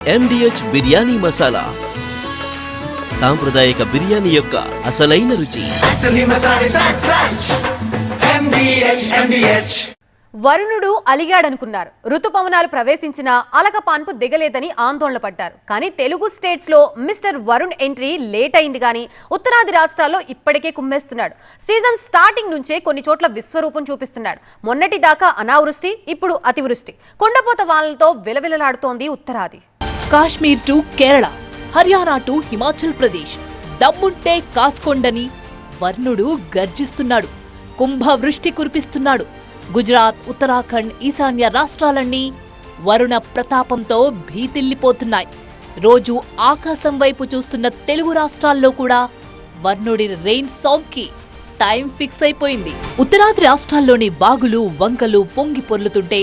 MDH biryani masala సాంప్రదాయక బిర్యానీ యొక్క అసలైన రుచి. వరుణుడు అలిగాడనుకున్నారు. ఋతుపవనాలు ప్రవేశించిన అలకపాన్పు దిగలేదని ఆందోళన పడ్డారు. కానీ తెలుగు స్టేట్స్ లో మిస్టర్ వరుణ్ ఎంట్రీ లేట్ అయింది కానీ ఉత్తరాది రాష్ట్రాల్లో ఇప్పటికే కుమ్మేస్తున్నాడు. సీజన్ స్టార్టింగ్ నుంచే కొన్ని చోట్ల విశ్వరూపం చూపిస్తున్నాడు. మొన్నటి దాకా అనావృష్టి, ఇప్పుడు అతివృష్టి, కొండపోత వానలతో విలవిలలాడుతోంది ఉత్తరాది. కాశ్మీర్ టు కేరళ, హర్యానా టు హిమాచల్ ప్రదేశ్, దమ్ముంటే కాస్కొండని వర్ణుడు గర్జిస్తున్నాడు. కుంభవృష్టి కురిపిస్తున్నాడు. గుజరాత్, ఉత్తరాఖండ్, ఈశాన్య రాష్ట్రాలన్నీ వరుణ ప్రతాపంతో భీతిల్లిపోతున్నాయి. రోజు ఆకాశం వైపు చూస్తున్న తెలుగు రాష్ట్రాల్లో కూడా వర్ణుడి రెయిన్ సాంగ్ కి టైం ఫిక్స్ అయిపోయింది. ఉత్తరాది రాష్ట్రాల్లోని వాగులు, వంకలు పొంగి పొర్లుతుంటే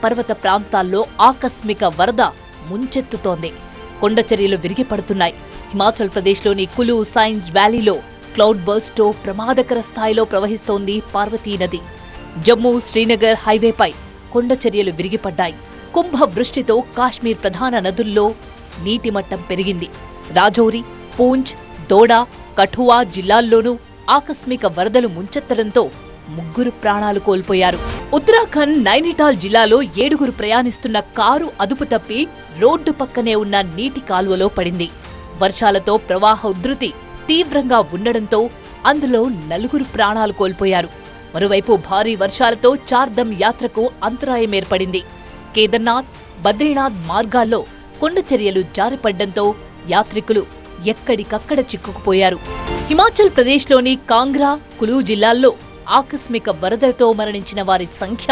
పర్వత ప్రాంతాల్లో ఆకస్మిక వరద ముంచెత్తుతోంది. కొండచర్యలు విరిగిపడుతున్నాయి. హిమాచల్ ప్రదేశ్లోని కులు సైన్స్ వ్యాలీలో క్లౌడ్ బర్స్ట్తో ప్రమాదకర స్థాయిలో ప్రవహిస్తోంది పార్వతీ నది. జమ్మూ శ్రీనగర్ హైవేపై కొండచర్యలు విరిగిపడ్డాయి. కుంభ వృష్టితో కాశ్మీర్ ప్రధాన నదుల్లో నీటి మట్టం పెరిగింది. రాజౌరి, పూంచ్, దోడా, కఠువా జిల్లాల్లోనూ ఆకస్మిక వరదలు ముంచెత్తడంతో 3 ప్రాణాలు కోల్పోయారు. ఉత్తరాఖండ్ నైనిటాల్ జిల్లాలో 7 ప్రయాణిస్తున్న కారు అదుపు తప్పి రోడ్డు పక్కనే ఉన్న నీటి కాలువలో పడింది. వర్షాలతో ప్రవాహ ఉధృతి తీవ్రంగా ఉండడంతో అందులో 4 ప్రాణాలు కోల్పోయారు. మరోవైపు భారీ వర్షాలతో చార్ధమ్ యాత్రకు అంతరాయం ఏర్పడింది. కేదార్నాథ్, బద్రీనాథ్ మార్గాల్లో కొండచర్యలు జారిపడ్డంతో యాత్రికులు ఎక్కడికక్కడ చిక్కుకుపోయారు. హిమాచల్ ప్రదేశ్లోని కాంగ్రా, కులు జిల్లాల్లో ఆకస్మిక వరదలతో మరణించిన వారి సంఖ్య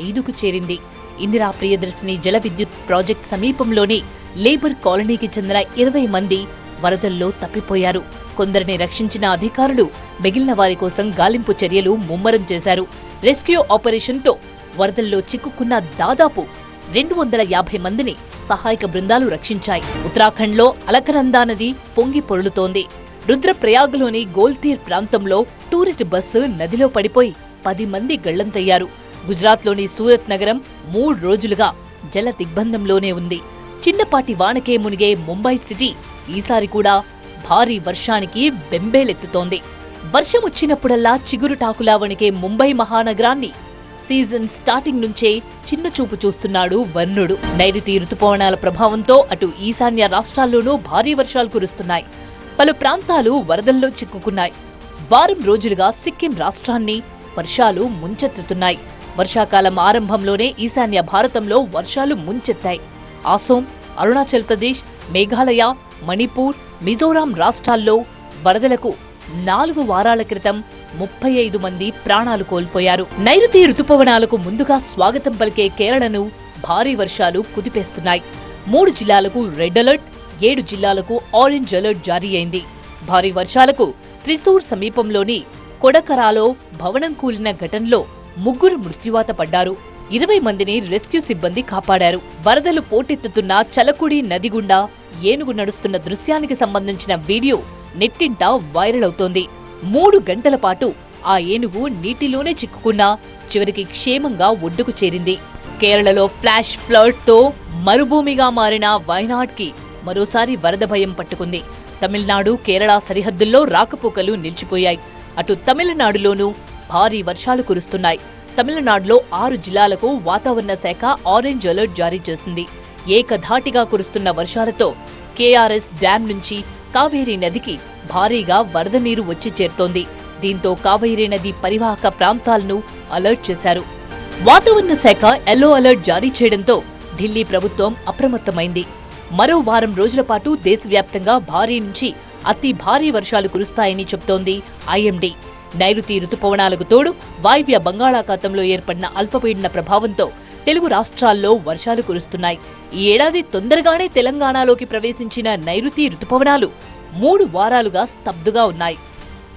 5కు చేరింది. ఇందిరా ప్రియదర్శిని జల విద్యుత్ ప్రాజెక్ట్ సమీపంలోని లేబర్ కాలనీకి చెందిన 20 మంది వరదల్లో తప్పిపోయారు. కొందరిని రక్షించిన అధికారులు మిగిలిన వారి కోసం గాలింపు చర్యలు ముమ్మరం చేశారు. రెస్క్యూ ఆపరేషన్తో వరదల్లో చిక్కుకున్న దాదాపు 250 మందిని సహాయక బృందాలు రక్షించాయి. ఉత్తరాఖండ్లో అలకనందా నది పొంగి పొర్లుతోంది. రుద్రప్రయాగ్లోని గోల్తీర్ ప్రాంతంలో టూరిస్ట్ బస్సు నదిలో పడిపోయి 10 మంది గళ్లంతయ్యారు. గుజరాత్లోని సూరత్ నగరం 3 రోజులుగా జల దిగ్బంధంలోనే ఉంది. చిన్నపాటి వానకే మునిగే ముంబై సిటీ ఈసారి కూడా భారీ వర్షానికి బెంబేలెత్తుతోంది. వర్షం వచ్చినప్పుడల్లా చిగురుటాకులా వణికే ముంబై మహానగరాన్ని సీజన్ స్టార్టింగ్ నుంచే చిన్నచూపు చూస్తున్నాడు వర్ణుడు. నైరుతి రుతుపవనాల ప్రభావంతో అటు ఈశాన్య రాష్ట్రాల్లోనూ భారీ వర్షాలు కురుస్తున్నాయి. పలు ప్రాంతాలు వరదల్లో చిక్కుకున్నాయి. వారం రోజులుగా సిక్కిం రాష్ట్రాన్ని వర్షాలు ముంచెత్తుతున్నాయి. వర్షాకాలం ఆరంభంలోనే ఈశాన్య భారతంలో వర్షాలు ముంచెత్తాయి. అసోం, అరుణాచల్ ప్రదేశ్, మేఘాలయ, మణిపూర్, మిజోరాం రాష్ట్రాల్లో వరదలకు 4 వారాల క్రితం 35 మంది ప్రాణాలు కోల్పోయారు. నైరుతి రుతుపవనాలకు ముందుగా స్వాగతం పలికే కేరళను భారీ వర్షాలు కుదిపేస్తున్నాయి. 3 జిల్లాలకు రెడ్ అలర్ట్, 7 జిల్లాలకు ఆరెంజ్ అలర్ట్ జారీ అయింది. భారీ వర్షాలకు త్రిశూర్ సమీపంలోని కొడకరాలో భవనం కూలిన ఘటనలో 3 మృత్యువాత పడ్డారు. 20 మందిని రెస్క్యూ సిబ్బంది కాపాడారు. వరదలు పోటెత్తుతున్న చలకుడి నది గుండా ఏనుగు నడుస్తున్న దృశ్యానికి సంబంధించిన వీడియో నెట్టింట వైరల్ అవుతోంది. 3 గంటల పాటు ఆ ఏనుగు నీటిలోనే చిక్కుకున్నా చివరికి క్షేమంగా ఒడ్డుకు చేరింది. కేరళలో ఫ్లాష్ ఫ్లడ్ తో మరుభూమిగా మారిన వయనాడ్కి మరోసారి వరద భయం పట్టుకుంది. తమిళనాడు, కేరళ సరిహద్దుల్లో రాకపోకలు నిలిచిపోయాయి. అటు తమిళనాడులోనూ భారీ వర్షాలు కురుస్తున్నాయి. తమిళనాడులో 6 జిల్లాలకు వాతావరణ శాఖ ఆరెంజ్ అలర్ట్ జారీ చేసింది. ఏకధాటిగా కురుస్తున్న వర్షాలతో కేఆర్ఎస్ డ్యాం నుంచి కావేరీ నదికి భారీగా వరద నీరు వచ్చి చేరుతోంది. దీంతో కావేరీ నది పరివాహక ప్రాంతాలను అలర్ట్ చేశారు. వాతావరణ శాఖ ఎల్లో అలర్ట్ జారీ చేయడంతో ఢిల్లీ ప్రభుత్వం అప్రమత్తమైంది. మరో వారం రోజుల పాటు దేశవ్యాప్తంగా భారీ నుంచి అతి భారీ వర్షాలు కురుస్తాయని చెబుతోంది ఐఎండీ. నైరుతి రుతుపవనాలకు తోడు వాయువ్య బంగాళాఖాతంలో ఏర్పడిన అల్పపీడన ప్రభావంతో తెలుగు రాష్ట్రాల్లో వర్షాలు కురుస్తున్నాయి. ఈ ఏడాది తొందరగానే తెలంగాణలోకి ప్రవేశించిన నైరుతి రుతుపవనాలు 3 వారాలుగా స్తబ్దుగా ఉన్నాయి.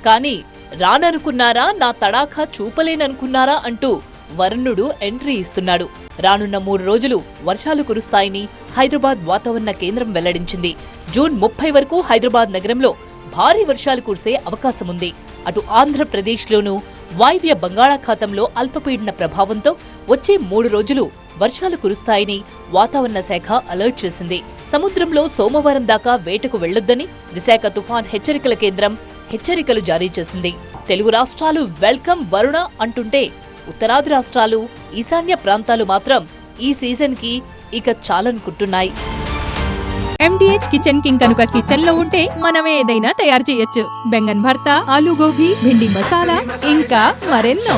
కానీ రాననుకున్నారా, నా తడాఖా చూపలేననుకున్నారా అంటూ వరుణుడు ఎంట్రీ ఇస్తున్నాడు. రానున్న 3 రోజులు వర్షాలు కురుస్తాయని హైదరాబాద్ వాతావరణ కేంద్రం వెల్లడించింది. జూన్ 30 వరకు హైదరాబాద్ నగరంలో భారీ వర్షాలు కురిసే అవకాశముంది. అటు ఆంధ్రప్రదేశ్లోనూ వాయువ్య బంగాళాఖాతంలో అల్పపీడన ప్రభావంతో వచ్చే 3 రోజులు వర్షాలు కురుస్తాయని వాతావరణ శాఖ అలర్ట్ చేసింది. సముద్రంలో సోమవారం దాకా వేటకు వెళ్లొద్దని విశాఖ తుఫాన్ హెచ్చరికల కేంద్రం హెచ్చరికలు జారీ చేసింది. తెలుగు రాష్ట్రాలు వెల్కమ్ వరుణ అంటుంటే ఉత్తరాది రాష్ట్రాలు, ఈశాన్య ప్రాంతాలు మాత్రం ఈ సీజన్ కి ఇక చాలనుకుంటున్నాయి. MDH కిచెన్ కింగ్ కనుక కిచెన్ లో ఉంటే మనం ఏదైనా తయారు చేయొచ్చు. బెంగన్ భర్త, ఆలు గోబీ, భిండి మసాలా, ఇంకా మరెన్నో.